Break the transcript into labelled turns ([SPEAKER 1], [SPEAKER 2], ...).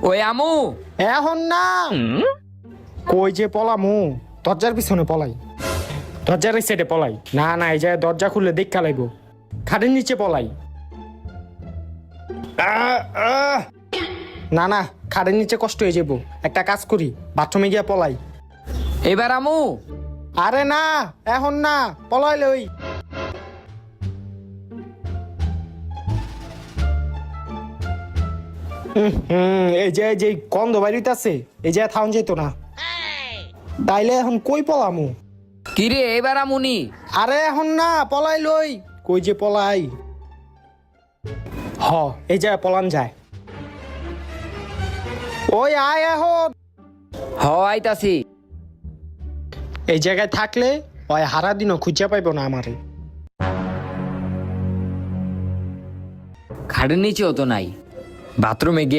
[SPEAKER 1] ওই আমু,
[SPEAKER 2] এখন না। কই যে পলামু? দরজার পিছনে পলাই, দরজার এই সাইডে পলাই। না না, এই জায়গায় দরজা খুললে দেখা লাগবো। খাটের নিচে পলাই। না না, খাটের নিচে কষ্ট হয়ে যাবো। একটা কাজ করি, বাথরুমে গিয়ে পলাই।
[SPEAKER 1] এবার আমু।
[SPEAKER 2] আরে না, এখন না, পলাইলে ওই। এই যে গন্ধ বাইরিতেছে, এই জায়গায় থাউন যেত না। তাইলে এখন কই পলামু?
[SPEAKER 1] কিরে এবার আমুনি?
[SPEAKER 2] আরে এখন না, পলাই লই। কই যে পলাই। হ, এই জায়গায় পলান যায়। ওই আয় এখন।
[SPEAKER 1] হ আইতাছি।
[SPEAKER 2] এই জায়গায় থাকলে ওই হারা দিনও খুঁজে পাইব না আমারে।
[SPEAKER 1] খাটের নিচেও তো নাই, বাথরুমে গিয়ে